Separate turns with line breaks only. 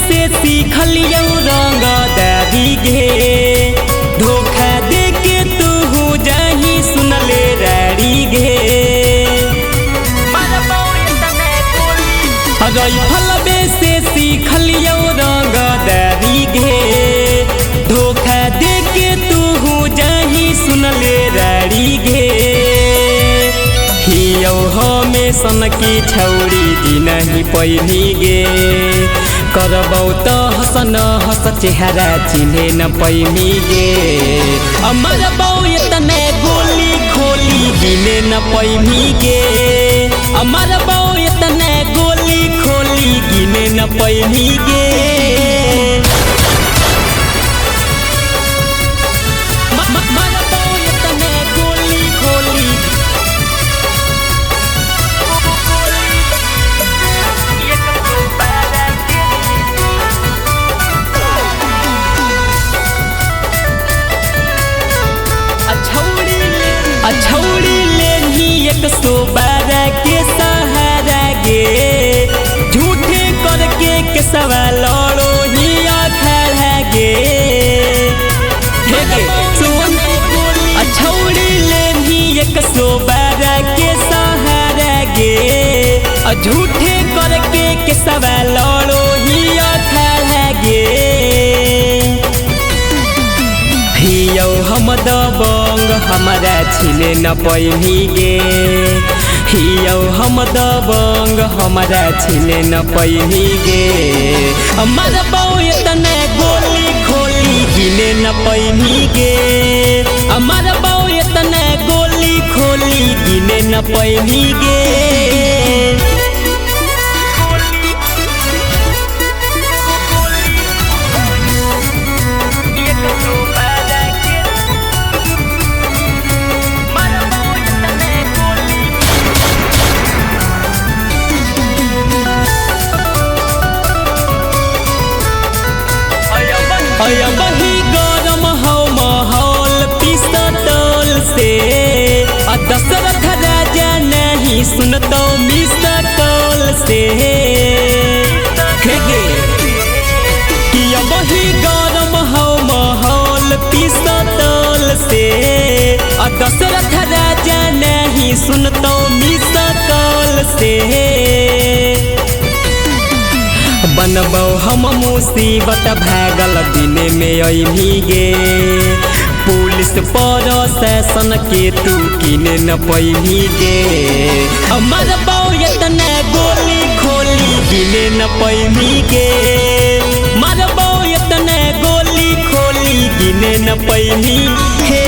से सीखलियो रंग दादी गे धोखा दे के तू जाही सुनले राड़ी गे फलबे से सीखलियो रंग दादी गे धोखा दे के तू जाही सुनले राड़ी गे हियो हमें सन की छौड़ी जी नहीं पैनी गे करबौ तो हसन हस चेहरा चिन्हे न पैनी गे मरबौ इतने गोली खोली गिने न पैनी गे मरबौ इतने गोली खोली गिने न पैनी गे छौड़ी ले ही 112 के सहारा गे झूठे करके के सवाल लड़ो ही खड़ा गे छौड़ी ले ही 112 के सहारा गे झूठे करके के सवाल लड़ो ही खड़ा गे हियो हम दबंग हमारा छिले न पैनी गे हियो हम दबंग हमारा छिले न पैनी गे मरबौ इतने गोली खोली गिने न पैनी गे मरबौ इतने गोली खोली गिने न पैनी गे बही गरम हो माहौल पिस्तौल से दशरथ राजा नहीं सुनतो मिस्तौल से बही गरम हो माहौल पिस्तौल से दशरथ राजा नहीं सुनतो मिस्तौल से बनबौ हम मुसीबत भागल दिने में अइनी गे पुलिस प्रशासन के तू किने न पैनी गे मरबौ इतने गोली खोली गिने न पैनी गे मरबौ इतने गोली खोली गिने न पैनी हे